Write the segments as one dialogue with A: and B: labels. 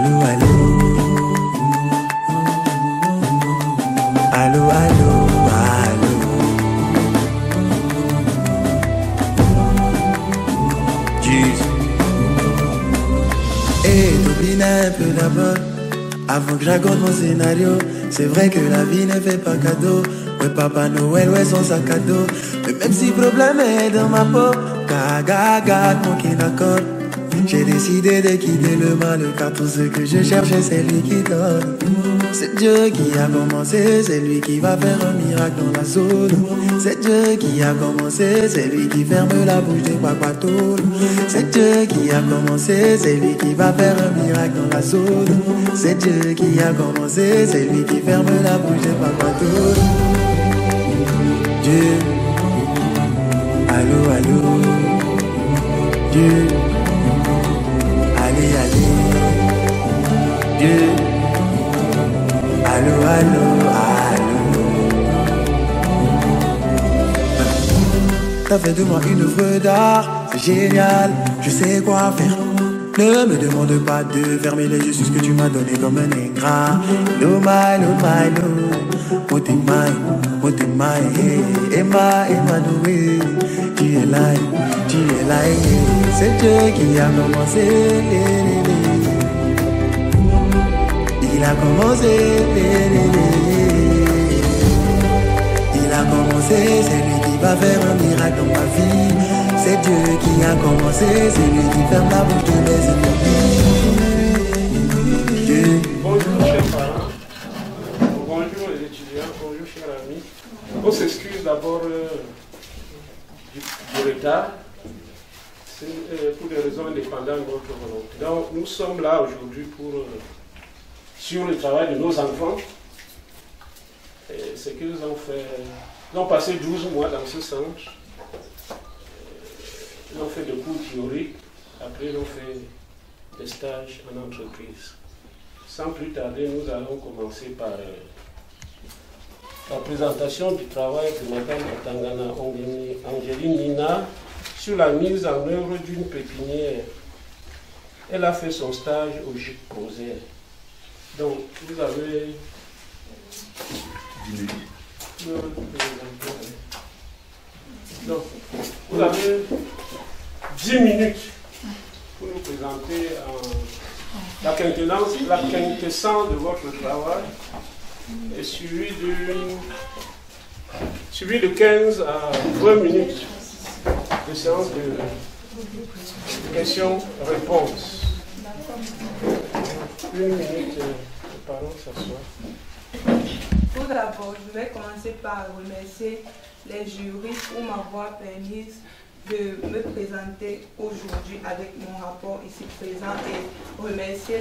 A: Allô, allô. Allô, allô, allô. Juste. Et t'oublie un peu d'abord, avant que j'accorde mon scénario. C'est vrai que la vie ne fait pas cadeau. Ouais, Papa Noël, ouais, son sac à dos. Mais même si le problème est dans ma peau, gaga, mon qui d'accord. J'ai décidé de quitter le mal, car tout ce que je cherchais, c'est lui qui donne. C'est Dieu qui a commencé, c'est lui qui va faire un miracle dans la zone. C'est Dieu qui a commencé, c'est lui qui ferme la bouche des papatoules. C'est Dieu qui a commencé, c'est lui qui va faire un miracle dans la zone. C'est Dieu qui a commencé, c'est lui qui ferme la bouche des papatoules. Dieu, allô, allô, Dieu. Allez, allez, Dieu. Allô, allô, allô. T'as fait de moi une œuvre d'art, c'est génial, je sais quoi faire. Ne me demande pas de fermer les yeux sur ce que tu m'as donné comme un ingrat. No my, no my, no. Motemai, Emma, Noé. Tu es là, c'est Dieu qui a commencé. Il a commencé, il a commencé, c'est lui qui va faire un miracle dans ma vie. C'est Dieu qui a commencé, c'est lui qui ferme la bouche de mes ennemis. Dieu.
B: Bonjour chers parents, bonjour les étudiants, bonjour chers amis. On s'excuse d'abord du retard. C'est pour des raisons indépendantes de votre volonté. Donc nous sommes là aujourd'hui pour sur le travail de nos enfants. C'est qu'ils ont fait. Ils ont passé 12 mois dans ce centre. Ils ont fait des cours théoriques. Après, ils ont fait des stages en entreprise. Sans plus tarder, nous allons commencer par la présentation du travail de Mme Tangana Angeline Nina sur la mise en œuvre d'une pépinière. Elle a fait son stage au GIC Crozet. Donc, vous avez... Donc, vous avez 10 minutes pour nous présenter la quintessence de votre travail et suivi de 15 à 20 minutes de séance de questions-réponses. Une minute, les parents s'assoient.
C: Tout d'abord, je vais commencer par remercier les jurys pour m'avoir permis de me présenter aujourd'hui avec mon rapport ici présent et remercier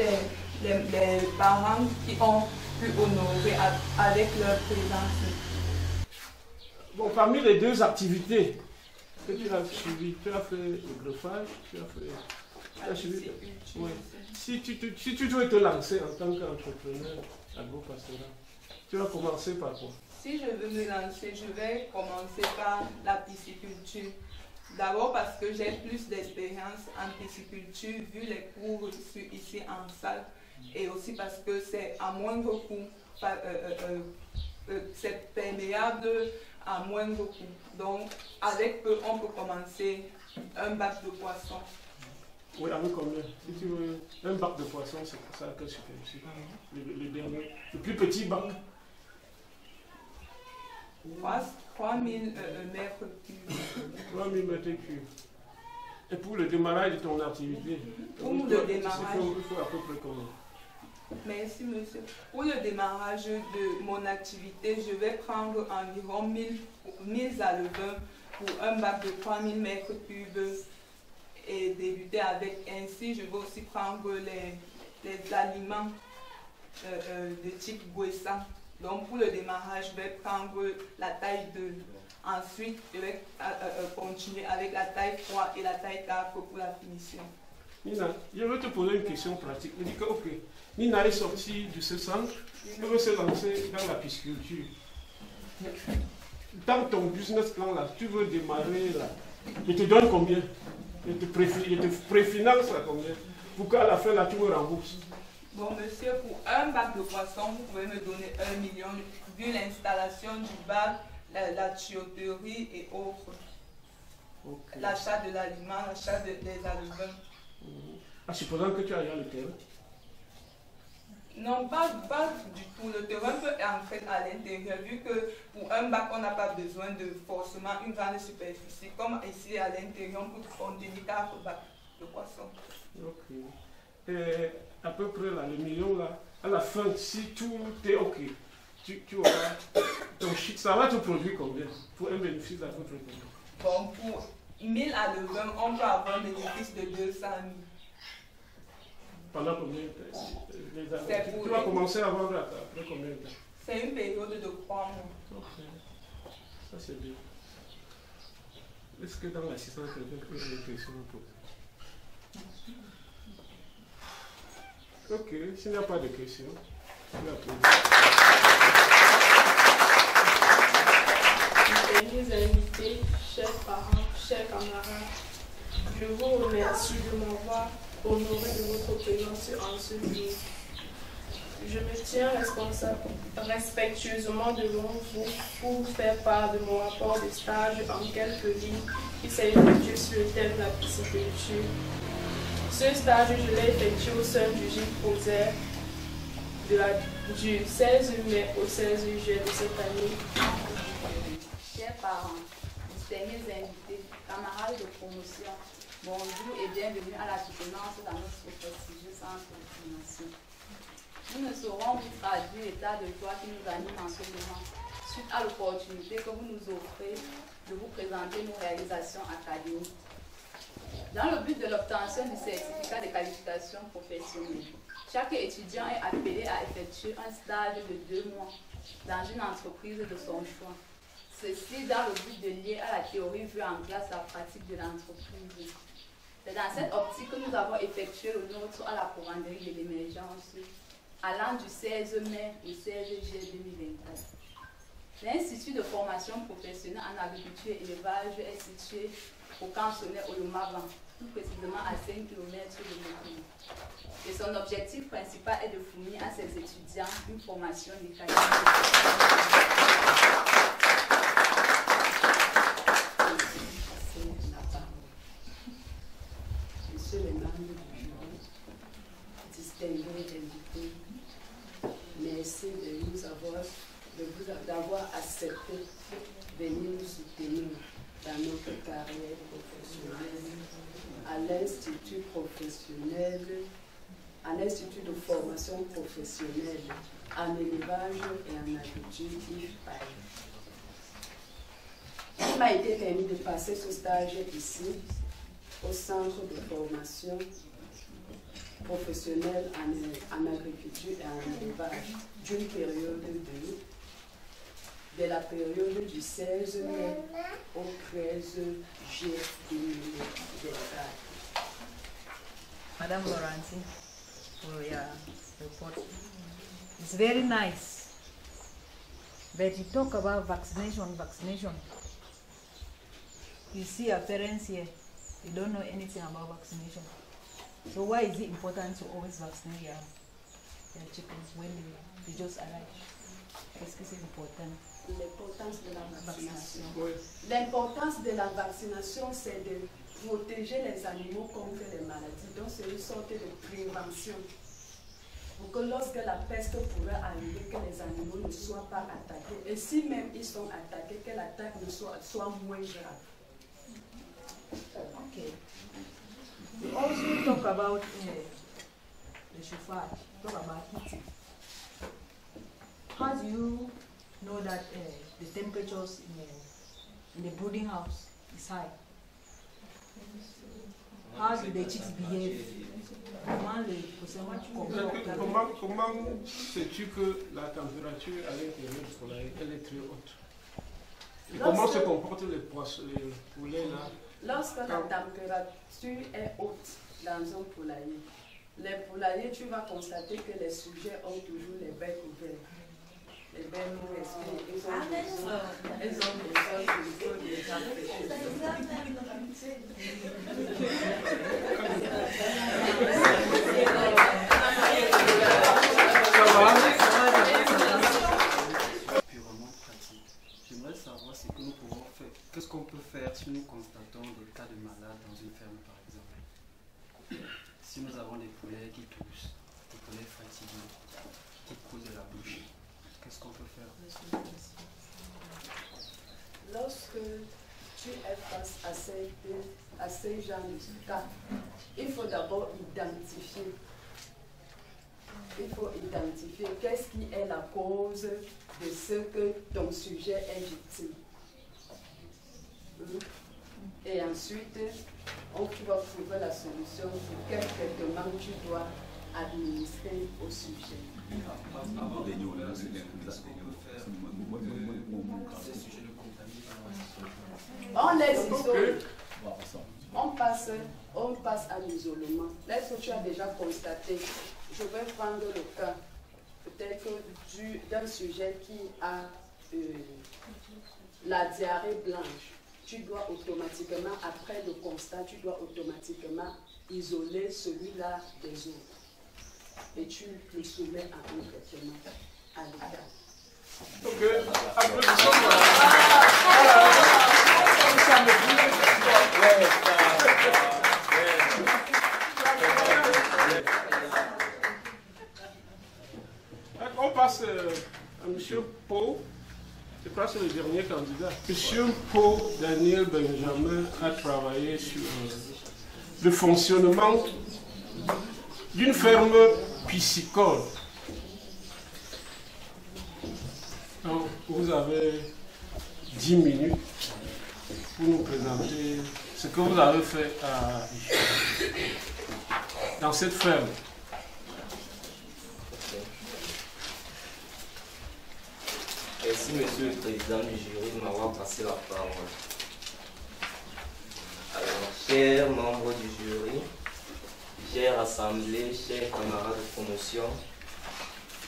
C: les parents qui ont pu honorer avec leur présence.
B: Bon, parmi les deux activités que tu as suivies, tu as fait le greffage, tu as suivi. Oui. Si tu dois te lancer en tant qu'entrepreneur agropastoral, tu vas commencer par quoi?
C: Si je veux me lancer, je vais commencer par la pisciculture. D'abord parce que j'ai plus d'expérience en pisciculture vu les cours ici en salle et aussi parce que c'est à moindre coût, c'est perméable à moindre coût. Donc avec peu, on peut commencer un bac de poisson.
B: Oui, avec combien? Si tu veux un bac de poisson, c'est pour ça que je fais ici. Le dernier, le plus petit bac.
C: 3000 mètres cubes.
B: 3000 mètres cubes. Et pour le démarrage de ton activité?
C: Pour le démarrage.
B: Il faut à peu près combien?
C: Merci monsieur. Pour le démarrage de mon activité, je vais prendre environ 1000 alevins pour un bac de 3000 mètres cubes et débuter avec. Ainsi, je vais aussi prendre les aliments de type Guessa. Donc pour le démarrage, je vais prendre la taille 2. Ensuite, je vais continuer avec la taille 3 et la taille 4 pour la finition.
B: Nina, je veux te poser une question pratique. Je dis que, ok, Nina est sortie de ce centre, elle veut se lancer dans la pisciculture. Dans ton business plan là, tu veux démarrer là, je te donne combien? Je te préfinance à combien? Pour qu'à la fin là, tu me rembourses.
C: Bon, monsieur, pour un bac de poisson, vous pouvez me donner 1 million, vu l'installation du bac, la tuyauterie et autres.
B: Okay.
C: L'achat de l'aliment, l'achat des aliments.
B: Ah, supposons que tu ailles le terrain.
C: Non, pas du tout. Le terrain peut entrer à l'intérieur, vu que pour un bac, on n'a pas besoin de forcément une grande superficie. Comme ici à l'intérieur, on peut contenir 4 bacs de poisson.
B: Ok. Et à peu près là, le million là, à la fin, si tout est ok, tu auras ton chiffre, ça va te produire combien? Pour un bénéfice à peu près combien?
C: Bon, pour 1000 à le 20, on peut avoir un bénéfice de 200 000.
B: Pendant combien de temps? Tu vas commencer à vendre après combien de temps?
C: C'est une période de 3 mois.
B: Ok. Ça c'est bien. Est-ce que dans l'assistance, quelqu'un peut poser des questions pour... Ok, s'il n'y a pas de questions, je vais applaudir.
D: Mes invités, chers parents, chers camarades, je vous remercie de m'avoir honoré de votre présence en ce jour. Je me tiens respectueusement devant vous pour faire part de mon rapport de stage en quelques lignes qui s'est effectué sur le thème de la pisciculture. Ce stage, je l'ai effectué au sein du gîte Poser du 16 mai au 16 juillet de cette année.
E: Chers parents, distingués invités, camarades de promotion, bonjour et bienvenue à la soutenance dans notre prestigieux centre de formation. Nous ne saurons vous traduire l'état de joie qui nous anime en ce moment, suite à l'opportunité que vous nous offrez de vous présenter nos réalisations académiques. Dans le but de l'obtention du certificat de qualification professionnelle, chaque étudiant est appelé à effectuer un stage de 2 mois dans une entreprise de son choix. Ceci dans le but de lier à la théorie vue en classe la pratique de l'entreprise. C'est dans cette optique que nous avons effectué le nôtre à la couranderie de l'émergence, allant du 16 mai au 16 juillet 2024. L'Institut de formation professionnelle en agriculture et élevage est situé au cantonné Olomaban, plus précisément à 5 km de Mokono. Et son objectif principal est de fournir à ses étudiants une formation de qualité.
F: Monsieur le membre du jury, distingués invités, merci d'avoir accepté de venir nous soutenir dans notre carrière professionnelle à l'Institut professionnel, à l'Institut de formation professionnelle en élevage et en agriculture IFPAI. Il m'a été permis de passer ce stage ici, au centre de formation professionnelle en agriculture et en élevage, d'une période de la période du 16 mai au 13 juillet 2024.
G: Madame Laurentine, for your report. It's very nice. But you talk about vaccination. You see our parents here, you don't know anything about vaccination. So why is it important to always vaccinate your chickens when they just arrive? Qu'est-ce que c'est important?
F: L'importance de la vaccination. L'importance de la vaccination, c'est de protéger les animaux contre les maladies. Donc, c'est une sorte de prévention. Pour que lorsque la peste pourrait arriver, que les animaux ne soient pas attaqués. Et si même ils sont attaqués, que l'attaque soit moins grave.
G: Okay. We also talk about the chauffage, talk about heating. How do you know that the temperatures in the brooding house is high? How do the chicks behave?
B: Comment sais-tu que la température à l'intérieur du poulailler elle est très haute? Et comment se comportent les poulets là?
F: Lorsque la température est haute dans un poulailler, les poulaillers, tu vas constater que les sujets ont toujours les becs ouverts. Les becs nous respirent, ils ont besoin de gens
H: Si nous avons des poulets qui toussent, des poulets fatigués, qui coulent de la bouche, qu'est-ce qu'on peut faire?
F: Lorsque tu es face à ces gens de cas, il faut d'abord identifier. Il faut identifier qu'est-ce qui est la cause de ce que ton sujet est victime. Et ensuite, tu vas trouver la solution pour quel traitement tu dois administrer au sujet. On les isole. On passe à l'isolement. Est-ce que tu as déjà constaté? Je vais prendre le cas peut-être d'un sujet qui a la diarrhée blanche. Tu dois automatiquement, après le constat, tu dois automatiquement isoler celui-là des autres. Et tu le soumets à un traitement à l'état.
B: Ok, on passe à M. Pau. Je crois que c'est le dernier candidat. M. Pau Daniel Benjamin a travaillé sur le fonctionnement d'une ferme piscicole. Donc, vous avez 10 minutes pour nous présenter ce que vous avez fait dans cette ferme.
I: Merci, Monsieur le Président du jury, de m'avoir passé la parole. Alors, chers membres du jury, chère assemblée, chers camarades de promotion,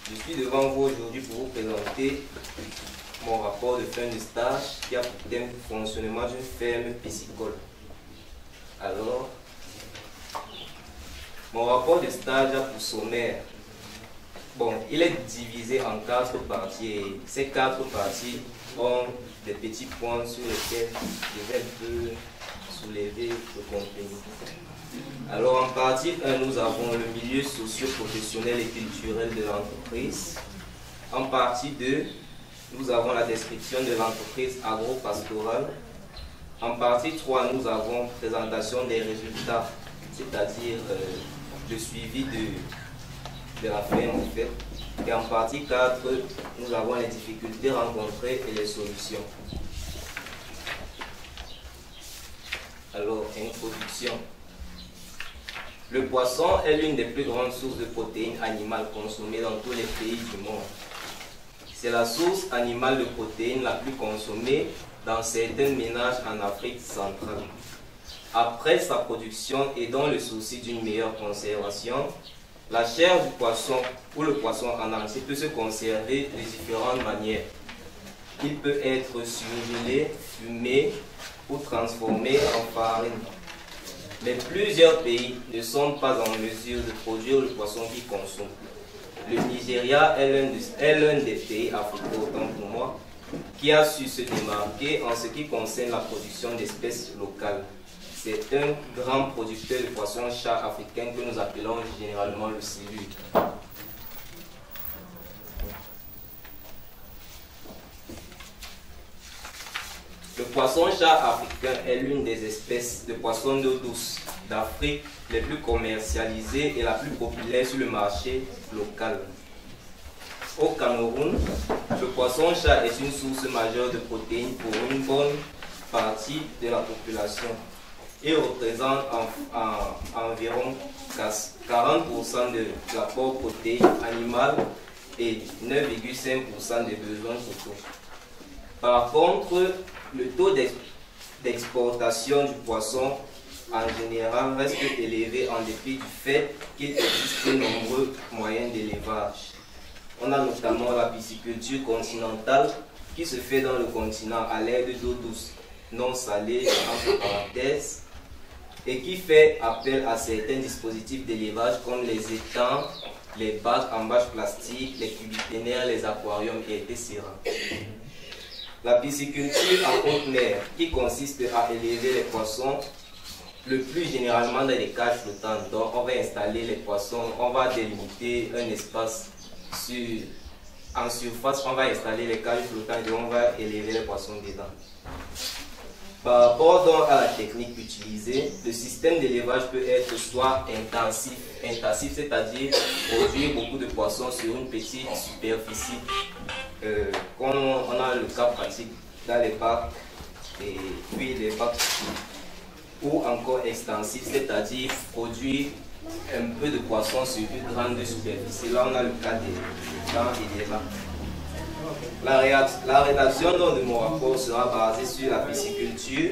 I: je suis devant vous aujourd'hui pour vous présenter mon rapport de fin de stage qui a pour thème le fonctionnement d'une ferme piscicole. Alors, mon rapport de stage a pour sommaire. Bon, il est divisé en 4 parties et ces 4 parties ont des petits points sur lesquels je vais un peu soulever le contenu. Alors en partie 1, nous avons le milieu socio-professionnel et culturel de l'entreprise. En partie 2, nous avons la description de l'entreprise agro-pastorale. En partie 3, nous avons présentation des résultats, c'est-à-dire le suivi de la ferme en fait. Et en partie 4, nous avons les difficultés rencontrées et les solutions. Alors, introduction. Le poisson est l'une des plus grandes sources de protéines animales consommées dans tous les pays du monde. C'est la source animale de protéines la plus consommée dans certains ménages en Afrique centrale. Après sa production et dans le souci d'une meilleure conservation, la chair du poisson ou le poisson en entier peut se conserver de différentes manières. Il peut être surgelé, fumé ou transformé en farine. Mais plusieurs pays ne sont pas en mesure de produire le poisson qu'ils consomment. Le Nigeria est l'un des pays africains, autant pour moi, qui a su se démarquer en ce qui concerne la production d'espèces locales. C'est un grand producteur de poissons-chat africain que nous appelons généralement le silure. Le poisson-chat africain est l'une des espèces de poissons d'eau douce d'Afrique les plus commercialisées et la plus populaire sur le marché local. Au Cameroun, le poisson-chat est une source majeure de protéines pour une bonne partie de la population. Il représente environ 40% de l'apport protéine animal et 9,5% des besoins totaux. Par contre, le taux d'exportation du poisson en général reste élevé en dépit du fait qu'il existe de nombreux moyens d'élevage. On a notamment la pisciculture continentale qui se fait dans le continent à l'aide d'eau douce, non salée, entre parenthèses, et qui fait appel à certains dispositifs d'élevage comme les étangs, les bacs en bâche plastique, les cubiténaires, les aquariums, etc. La pisciculture en haute mer, qui consiste à élever les poissons le plus généralement dans les cages flottantes. Donc on va installer les poissons, on va délimiter un espace en surface, on va installer les cages flottantes et on va élever les poissons dedans. Par rapport donc à la technique utilisée, le système d'élevage peut être soit intensif, c'est-à-dire produire beaucoup de poissons sur une petite superficie, comme on a le cas pratique dans les parcs et puis les parcs, ou encore extensif, c'est-à-dire produire un peu de poissons sur une grande superficie. Là, on a le cas des grands et des lacs. La rédaction de mon rapport sera basée sur la pisciculture,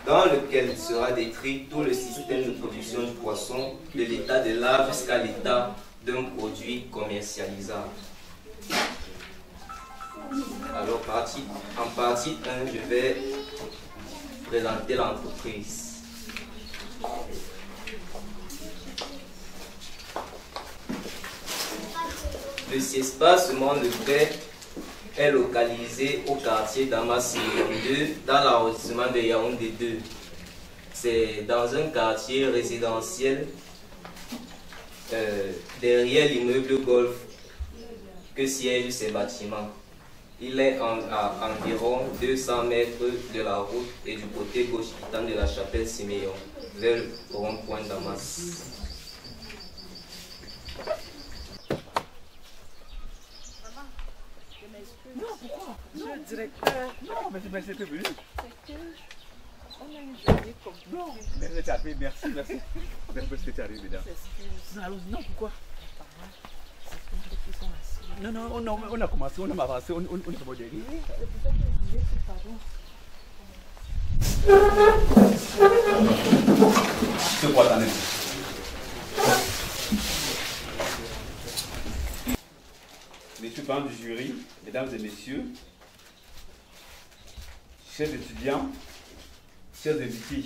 I: dans lequel sera décrit tout le système de production du poisson, de l'état de l'art jusqu'à l'état d'un produit commercialisable. Alors, en partie 1, je vais présenter l'entreprise. Le CIESPA Semonde de Près est localisé au quartier Damas 2 dans l'arrondissement de Yaoundé 2. C'est dans un quartier résidentiel derrière l'immeuble Golf que siègent ces bâtiments. Il est à environ 200 mètres de la route et du côté gauche quittant de la chapelle Siméon vers le rond-point Damas.
J: Non, pourquoi? Monsieur le directeur. Non, mais c'est venu. C'est que on a une journée compliquée. Non, mais c'est arrivé, merci. C'est arrivé, mesdames. Non, alors, non, pourquoi? Non, on a commencé, on a avancé, on est pas derrière. C'est pour ça que je disais que pardon. C'est quoi, attendez? Messieurs, membres du jury, mesdames et messieurs, chers étudiants, chers invités,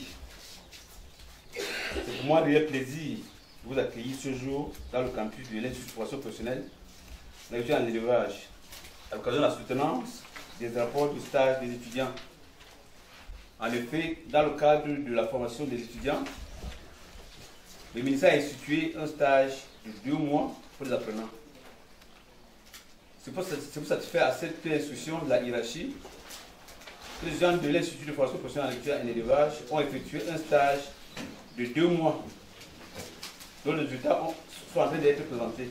J: c'est pour moi un réel plaisir de vous accueillir ce jour dans le campus de l'Institut de formation professionnelle, l'agriculture en élevage, à l'occasion de la soutenance des rapports de stage des étudiants. En effet, dans le cadre de la formation des étudiants, le ministère a institué un stage de 2 mois pour les apprenants. C'est pour satisfaire à cette instruction de la hiérarchie que les gens de l'Institut de formation professionnelle en agriculture et en élevage ont effectué un stage de 2 mois dont les résultats sont en train d'être présentés.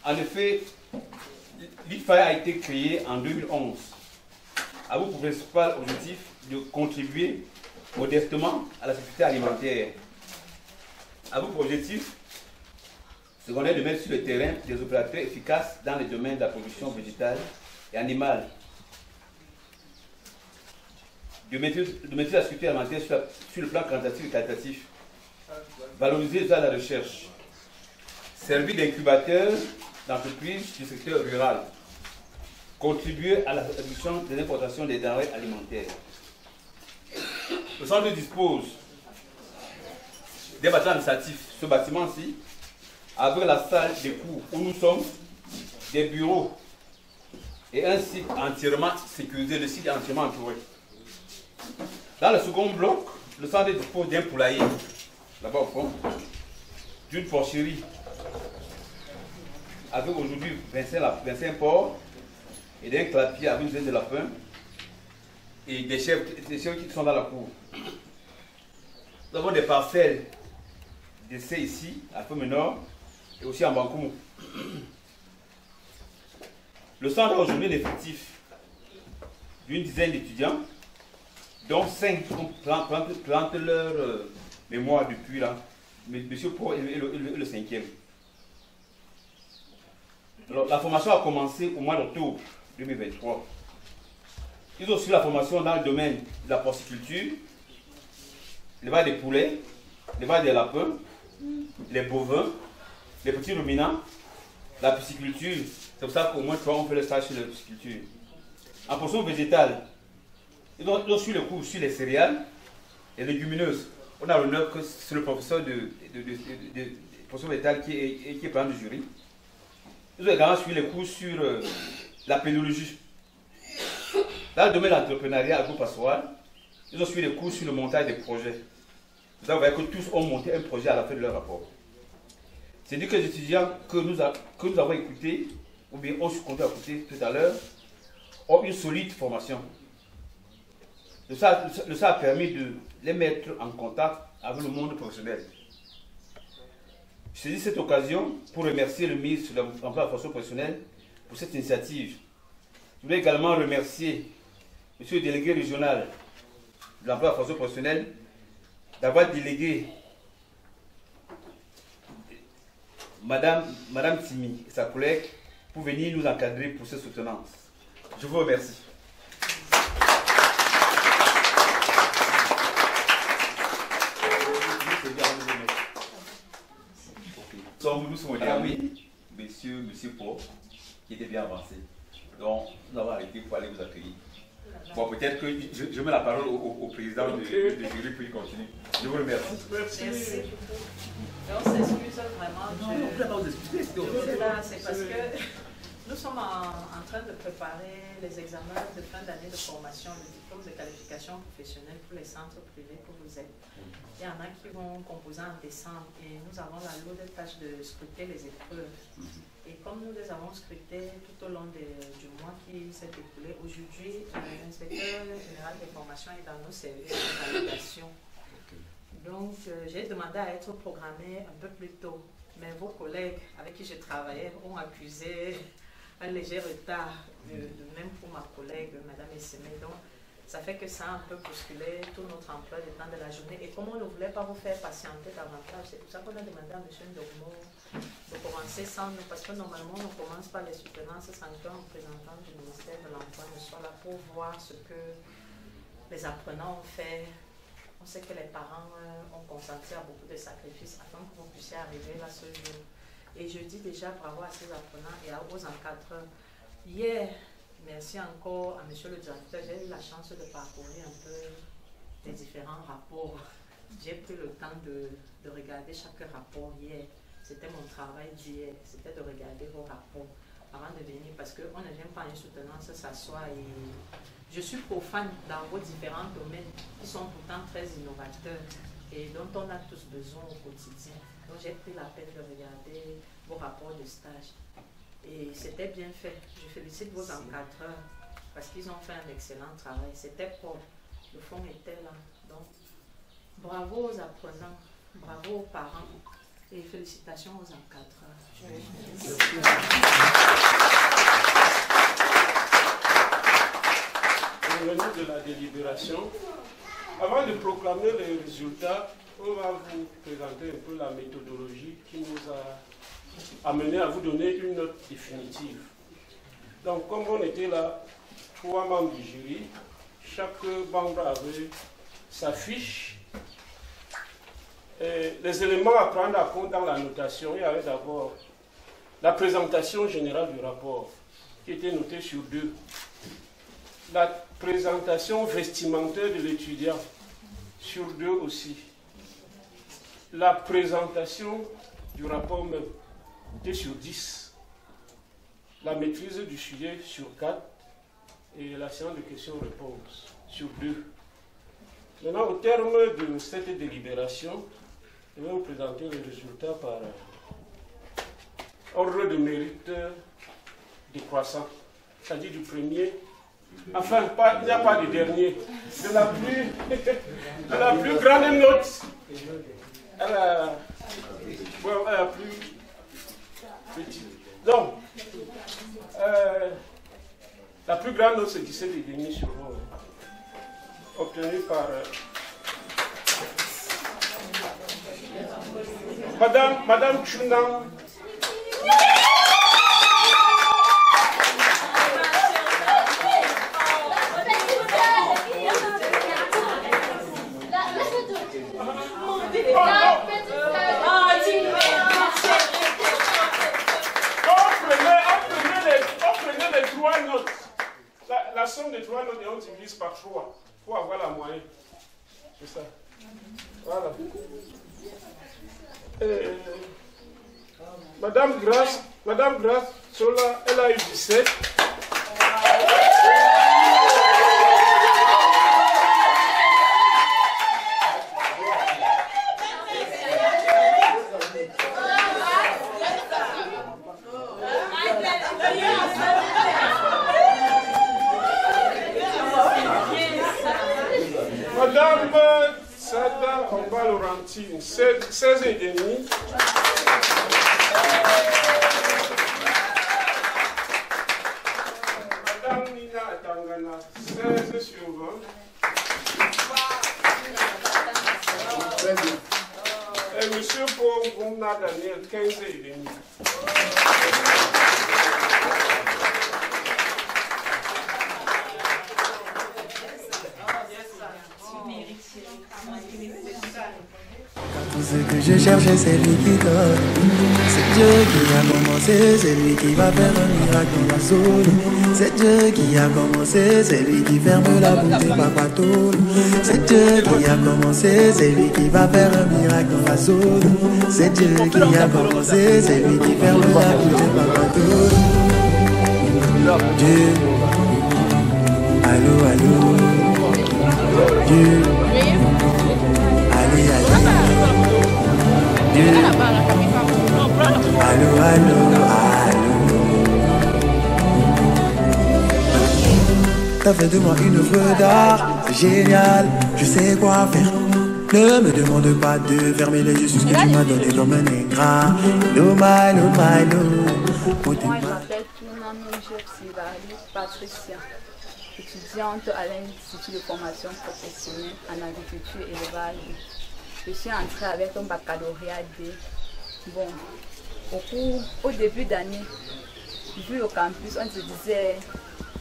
J: En effet, l'IFAE a été créé en 2011 avec pour principal objectif de contribuer modestement à la sécurité alimentaire. Avec pour objectif secondaire de mettre sur le terrain des opérateurs efficaces dans les domaines de la production végétale et animale. De mettre la sécurité alimentaire sur le plan quantitatif et qualitatif. Valoriser la recherche. Servir d'incubateur d'entreprises du secteur rural. Contribuer à la réduction des importations des denrées alimentaires. Le centre dispose des bâtiments administratifs. Ce bâtiment-ci, avec la salle des cours où nous sommes, des bureaux et un site entièrement sécurisé, le site est entièrement entouré. Dans le second bloc, le centre dispose d'un poulailler, là-bas au fond, d'une porcherie, avec aujourd'hui 25 porcs et d'un clapier avec une dizaine de lapins et des chèvres qui sont dans la cour. Nous avons des parcelles d'essai ici, à Femme Nord, et aussi en Bankoumou. Le centre a aujourd'hui l'effectif d'une dizaine d'étudiants, dont 5 plantent leur mémoire depuis là, monsieur Pro est le 5e. Alors, la formation a commencé au mois d'octobre 2023. Ils ont suivi la formation dans le domaine de la porciculture, l'élevage des poulets, l'élevage des lapins, les bovins, les petits ruminants, la pisciculture. C'est pour ça qu'au moins 3 on fait le stage sur la pisciculture. En portion végétale, ils ont suivi le cours sur les céréales et les légumineuses. On a l'honneur que c'est le professeur de portion végétale qui est président du jury. Ils ont également suivi les cours sur la pédologie. Dans le domaine de l'entrepreneuriat agro-pastoral, ils ont suivi des cours sur le montage des projets. Vous voyez que tous ont monté un projet à la fin de leur rapport. C'est-à-dire que les étudiants que nous avons écoutés, ou bien ont compté à écouter tout à l'heure, ont une solide formation. Ça a permis de les mettre en contact avec le monde professionnel. Je saisis cette occasion pour remercier le ministre de l'Emploi et de la formation professionnelle pour cette initiative. Je voulais également remercier M. le délégué régional de l'Emploi et de la formation professionnelle d'avoir délégué Madame Timi et sa collègue pour venir nous encadrer pour cette soutenance. Je vous remercie.
K: Nous sommes oui, monsieur Paul, qui était bien avancé. Donc, nous avons arrêté pour aller vous accueillir. Bon, peut-être que je mets la parole au président du jury pour qu'il continue. Je vous remercie.
G: Merci. On s'excuse vraiment. C'est parce que nous sommes en train de préparer les examens de fin d'année de formation, le diplôme de qualification professionnelle pour les centres privés que vous êtes. Il y en a qui vont composer en décembre et nous avons la lourde tâche de scruter les épreuves. Et comme nous les avons scrutées tout au long du mois qui s'est écoulé, aujourd'hui, l'inspecteur général des formations est dans nos services de validation. Donc, j'ai demandé à être programmé un peu plus tôt. Mais vos collègues avec qui je travaillais ont accusé un léger retard, de même pour ma collègue, Mme Essemé. Donc, ça fait que ça a un peu bousculé tout notre emploi du temps de la journée. Et comme on ne voulait pas vous faire patienter davantage, c'est pour ça qu'on a demandé à M. Ndogmo de commencer sans nous, parce que normalement, on ne commence pas les soutenances sans qu'un représentant du ministère de l'Emploi ne soit là pour voir ce que les apprenants ont fait. On sait que les parents ont consenti à beaucoup de sacrifices afin que vous puissiez arriver là ce jour. Et je dis déjà bravo à ces apprenants et aux encadreurs. Hier, merci encore à M. le directeur. J'ai eu la chance de parcourir un peu les différents rapports. J'ai pris le temps de regarder chaque rapport hier. C'était mon travail d'hier. C'était de regarder vos rapports avant de venir parce qu'on ne vient pas à une soutenance s'asseoir. Et je suis profane dans vos différents domaines qui sont pourtant très innovateurs et dont on a tous besoin au quotidien. Donc j'ai pris la peine de regarder vos rapports de stage. Et c'était bien fait. Je félicite vos encadreurs parce qu'ils ont fait un excellent travail. C'était propre. Le fond était là. Donc, bravo aux apprenants, bravo aux parents et félicitations aux encadreurs.
B: Au moment de la délibération, avant de proclamer les résultats, on va vous présenter un peu la méthodologie qui nous a amené à vous donner une note définitive. Donc, comme on était là, 3 membres du jury, chaque membre avait sa fiche. Et les éléments à prendre en compte dans la notation, il y avait d'abord la présentation générale du rapport, qui était notée sur 2. La présentation vestimentaire de l'étudiant, sur 2 aussi. La présentation du rapport même, était sur 10. La maîtrise du sujet sur 4. Et la séance de questions-réponses sur 2. Maintenant, au terme de cette délibération, je vais vous présenter les résultats par ordre de mérite décroissant. C'est-à-dire du premier, enfin, il n'y a pas de dernier. De la plus grande note à la plus petite. Donc, la plus grande note, c'est 17,5 sur 20, obtenue par Madame Chunan. On prenait les 3 notes. La somme des 3 notes et on divise par 3 pour avoir la moyenne. C'est ça. Voilà. Madame Grace Sola, elle a eu 17. Combat Laurentine, 16,5. Madame Nina Atangana, 16 sur 20. Et monsieur Paul Goumna Daniel, 15,5.
A: Tout ce que je cherchais, c'est lui qui donne. C'est Dieu qui a commencé, c'est lui qui va faire un miracle dans la zone. C'est Dieu qui a commencé, c'est lui qui ferme la bouche des papatounes. C'est Dieu qui a commencé, c'est lui qui va faire un miracle dans la zone. C'est Dieu qui a commencé, c'est lui qui ferme la bouche des papatounes. Dieu, allô, allô, Dieu, allez, allez. Allô, allô, allô. T'as fait de moi une œuvre d'art, c'est génial, je sais quoi faire. Ne me demande pas de fermer les yeux sur ce que tu m'as donné comme un ingrat. No, my, no, my, no.
E: Moi, je m'appelle Patricia, étudiante à l'Institut de formation professionnelle en agriculture et élevage. Je suis entrée avec un baccalauréat D. Bon, au début d'année, vu au campus, on se disait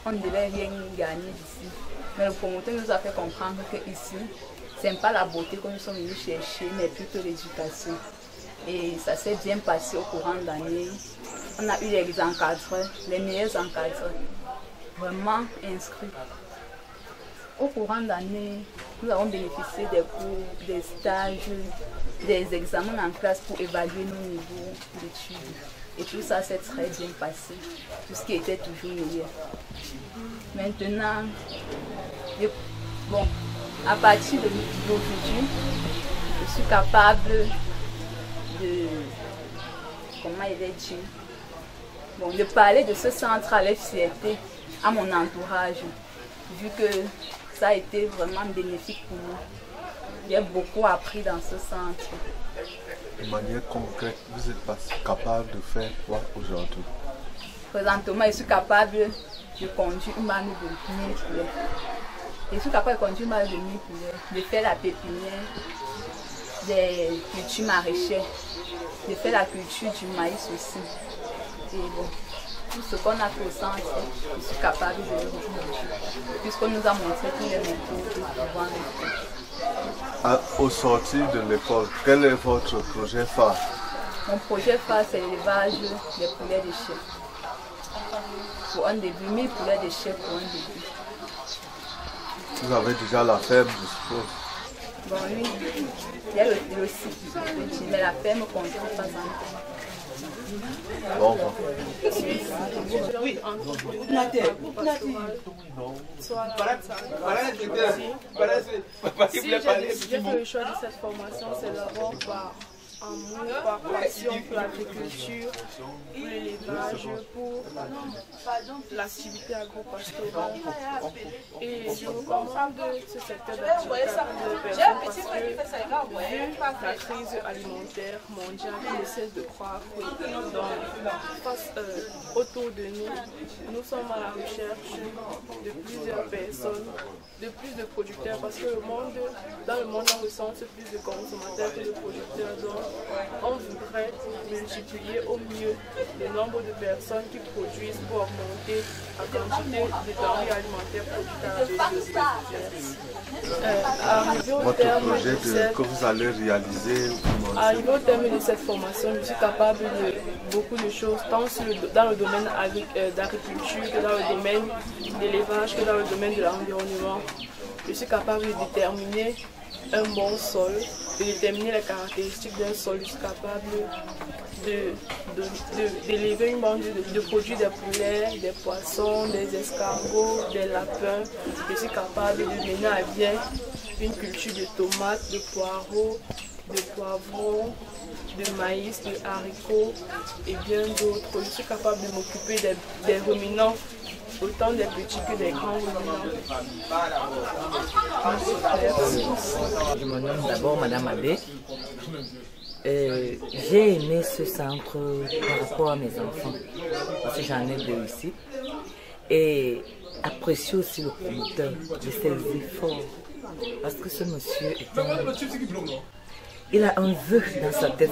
E: qu'on ne devait rien gagner d'ici. Mais le promoteur nous a fait comprendre qu'ici, ce n'est pas la beauté que nous sommes venus chercher, mais plutôt l'éducation. Et ça s'est bien passé au courant de l'année. On a eu les encadreurs, les meilleurs encadreurs, vraiment inscrits. Au courant de l'année, nous avons bénéficié des cours, des stages, des examens en classe pour évaluer nos niveaux d'études. Et tout ça s'est très bien passé, tout ce qui était toujours meilleur. Maintenant, bon, à partir d'aujourd'hui, je suis capable de, comment il est dit, bon, de parler de ce centre à l'FCRT à mon entourage, vu que ça a été vraiment bénéfique pour moi. J'ai beaucoup appris dans ce centre.
L: De manière concrète, vous êtes pas capable de faire quoi aujourd'hui?
E: Présentement, je suis capable de conduire une manne de 1000 poulets. Je suis capable de conduire une manne de 1000 poulets, de faire la pépinière, des cultures maraîchères, de faire la culture du maïs aussi. Et bon, tout ce qu'on a fait au centre, je suis capable de le reproduire, puisqu'on nous a montré tous les méthodes pour pouvoir le faire.
L: Au sortir de l'école, quel est votre projet phare?
E: Mon projet phare, c'est l'élevage des poulets de chef. Pour un début, 1000 poulets de chef pour un début.
L: Vous avez déjà la ferme, je suppose?
E: Bon, oui, il y a le site, mais la ferme ne contrôle pas encore.
L: Bon,
D: Oui, si j'ai fait le choix de cette formation, c'est d'abord par amour, par passion pour l'agriculture, pour l'élevage, pour l'activité agro-pastorale. Et je recommande ce secteur d'activité de personnes parce que, vu la crise alimentaire mondiale qui ne cesse de croître, autour de nous sommes à la recherche de plusieurs personnes, de plus de producteurs, parce que dans le monde, on recense plus de consommateurs que de producteurs. Donc, on voudrait multiplier au mieux le nombre de personnes qui produisent pour augmenter la quantité de denrées alimentaires produites à la
L: votre projet que vous allez réaliser?
D: Arrivé au terme de cette formation, je suis capable de beaucoup de choses, tant dans le domaine d'agriculture que dans le domaine d'élevage, que dans le domaine de l'environnement. Je suis capable de déterminer un bon sol, de déterminer les caractéristiques d'un sol. Je suis capable d'élever une bande, de produire des poulets, des poissons, des escargots, des lapins. Je suis capable de mener à bien une culture de tomates, de poireaux, de poivrons, de maïs, de haricots et bien d'autres. Je suis capable de m'occuper des ruminants autant des petits que des grands.
M: Je me nomme d'abord Madame Abbé. J'ai aimé ce centre par rapport à mes enfants, parce que j'en ai 2 ici. Et apprécier aussi le promoteur de ses efforts, parce que ce monsieur est il a un vœu dans sa tête,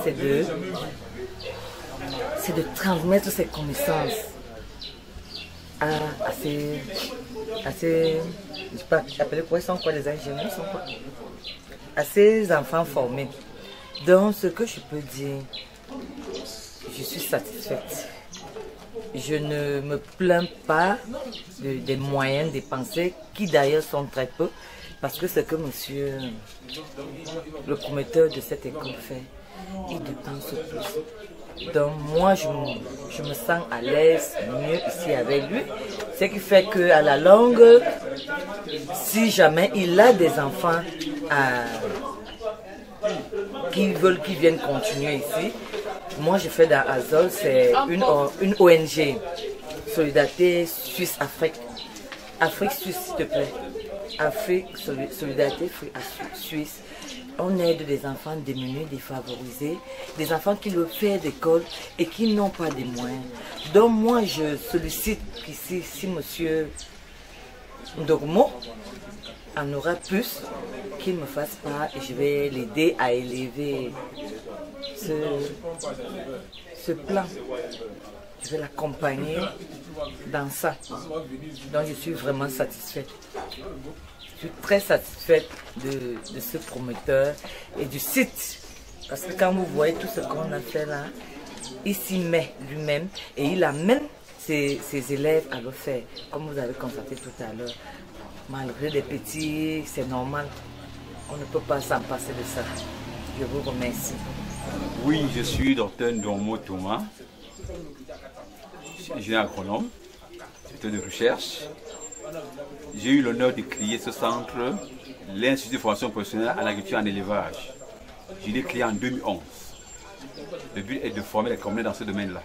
M: c'est de transmettre ses connaissances à ses je sais pas, appeler quoi, ils sont quoi, les ingénieurs, sont quoi, à ses enfants formés. Donc ce que je peux dire, je suis satisfaite. Je ne me plains pas des moyens dépensés, qui d'ailleurs sont très peu, parce que ce que monsieur le promoteur de cette école fait, il dépense plus. Donc moi je me sens à l'aise, mieux ici avec lui. Ce qui fait qu'à la longue, si jamais il a des enfants qui veulent qu'ils viennent continuer ici, moi je fais dans Azol, c'est une ONG, Solidarité Suisse Afrique. Afrique Suisse, s'il te plaît. Afrique, Solidarité Suisse. On aide des enfants démunis, défavorisés, des enfants qui le font d'école et qui n'ont pas de moyens. Donc moi je sollicite ici, si monsieur Ndogmo en aura plus, qu'il me fasse part et je vais l'aider à élever ce plan. Je vais l'accompagner dans ça. Donc je suis vraiment satisfaite. Je suis très satisfaite de ce promoteur et du site. Parce que quand vous voyez tout ce qu'on a fait là, il s'y met lui-même et il amène ses élèves à le faire. Comme vous avez constaté tout à l'heure. Malgré les petits, c'est normal. On ne peut pas s'en passer de ça. Je vous remercie.
K: Oui, je suis Dr Ndogmo Thomas. Je suis ingénieur agronome, directeur de recherche. J'ai eu l'honneur de créer ce centre, l'Institut de formation professionnelle en agriculture et en élevage. Je l'ai créé en 2011. Le but est de former les Camerounais dans ce domaine-là,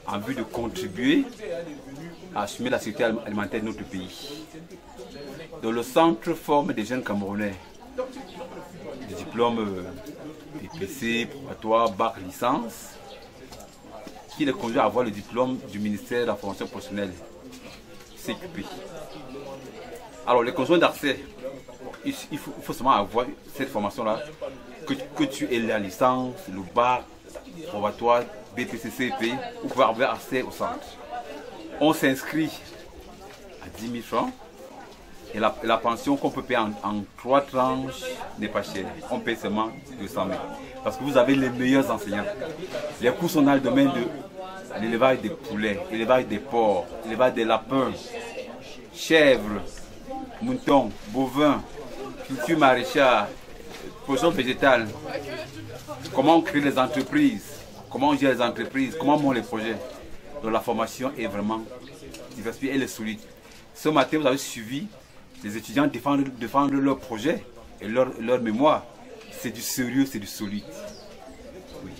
K: en vue de contribuer à assumer la sécurité alimentaire de notre pays. Donc le centre forme des jeunes Camerounais, des diplômes BPC, probatoire, bac, licence, qui les conduit à avoir le diplôme du ministère de la formation professionnelle, CQP. Alors les conditions d'accès, il faut seulement avoir cette formation-là, que tu aies la licence, le bac, probatoire, BPC, CP, pour pouvoir avoir accès au centre. On s'inscrit à 10 000 francs et la pension qu'on peut payer en 3 tranches n'est pas chère. On paye seulement 200 000. Parce que vous avez les meilleurs enseignants. Les cours sont dans le domaine de l'élevage des poulets, l'élevage des porcs, l'élevage des lapins, chèvres, moutons, bovins, culture maraîchère, production végétale. Comment on crée les entreprises, comment on gère les entreprises, comment on monte les projets. Donc la formation est vraiment diversifiée, elle est solide. Ce matin, vous avez suivi les étudiants défendre leur projet et leur mémoire. C'est du sérieux, c'est du solide. Oui.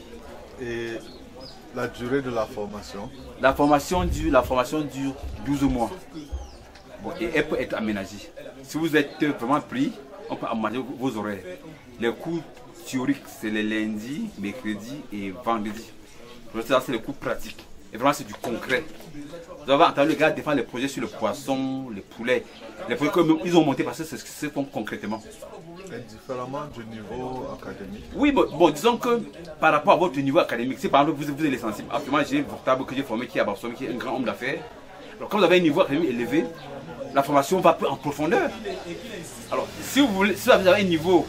L: Et la durée de la formation? La formation
K: dure 12 mois. Bon, et elle peut être aménagée. Si vous êtes vraiment pris, on peut aménager vos horaires. Les cours théoriques, c'est les lundis, mercredis et vendredis. Ça, c'est les cours pratiques. Et vraiment, c'est du concret. Vous avez entendu les gars défendre les projets sur le poisson, les poulets. Les projets qu'ils ont montés parce que c'est ce qu'ils font concrètement.
L: Et différemment du niveau académique?
K: Oui, bon, disons que par rapport à votre niveau académique, si par exemple vous êtes sensible, actuellement j'ai un portable que j'ai formé qui est à Barcelone, qui est un grand homme d'affaires. Alors quand vous avez un niveau académique élevé, la formation va plus en profondeur. Alors si vous avez un niveau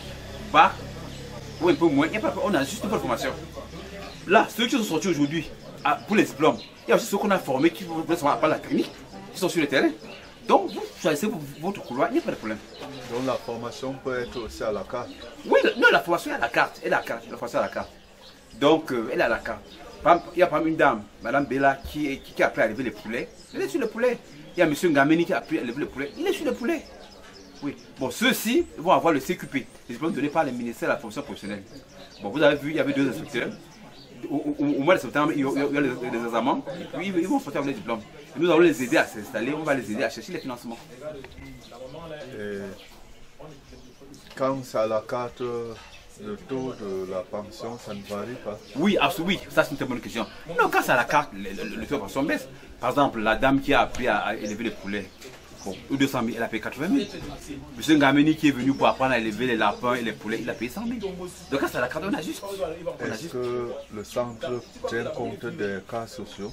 K: bas ou un peu moins, on a juste une bonne formation. Là, ceux qui sont sortis aujourd'hui pour les diplômes, il y a aussi ceux qu'on a formés qui vont savoir pas la technique, qui sont sur le terrain. Donc vous choisissez votre couloir, il n'y a pas de problème.
L: Donc la formation peut être aussi à la carte?
K: Oui, non, la formation est à la carte. La formation est à la carte. Donc elle est à la carte. Il y a pas une dame, Madame Bella, qui a appris à élever les poulets. Elle est sur le poulet. Il y a M. Ngameni qui a appris à élever le poulet. Il est sur le poulet. Oui. Bon, ceux-ci vont avoir le CQP, les diplômes donnés par le ministère de la fonction professionnelle. Bon, vous avez vu, il y avait 2 instructeurs.
J: au mois de septembre, il y a les examens, puis ils vont sortir avec les diplômes. Et nous allons les aider à s'installer, on va les aider à chercher les financements.
L: Et quand c'est à la carte, le taux de la pension, ça ne varie pas?
J: Oui, absolument, oui, ça c'est une très bonne question. Non, quand c'est à la carte, le taux de pension baisse. Par exemple, la dame qui a appris à élever les poulets, bon, 200 000, elle a payé 80 000. Monsieur Ngameni qui est venu pour apprendre à élever les lapins et les poulets, il a payé 100 000. Donc quand c'est à la carte, on ajuste.
L: Est-ce que le centre tient compte des cas sociaux?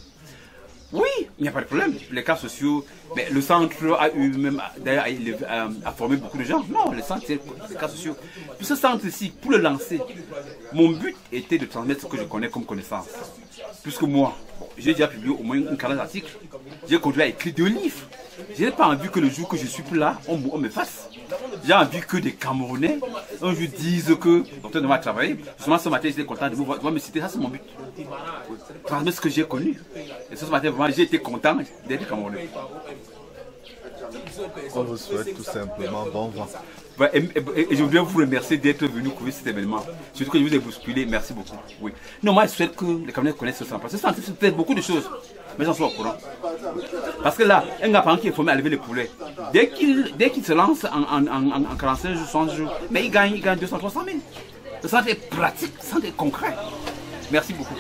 J: Oui, il n'y a pas de problème. Les cas sociaux, mais le centre a eu même, d'ailleurs, a formé beaucoup de gens. Non, le centre, c'est les cas sociaux. Puis ce centre-ci, pour le lancer, mon but était de transmettre ce que je connais comme connaissance. Puisque moi, j'ai déjà publié au moins une quarantaine d'articles. J'ai continué à écrire 2 livres. Je n'ai pas envie que le jour que je suis plus là, on me fasse. J'ai envie que des Camerounais un jour disent que le docteur va travailler. Justement, ce matin, j'étais content de vous me citer. Ça, c'est mon but. Transmettre ce que j'ai connu. Et ce matin, vraiment, j'ai été content d'être Camerounais.
L: On vous souhaite tout simplement bon vent.
J: Et je voudrais vous remercier d'être venu couvrir cet événement. Surtout que je vous ai bousculé. Merci beaucoup. Oui. Non, moi, je souhaite que les Camerounais connaissent ce centre. Ce centre, c'est peut-être beaucoup de choses. Mais j'en suis au courant. Parce que là, un gars qui est formé à lever les poulets, dès qu'il se lance en 45 jours, 60 jours, mais il gagne 200 300 000. Le centre est pratique, le centre est concret. Merci beaucoup.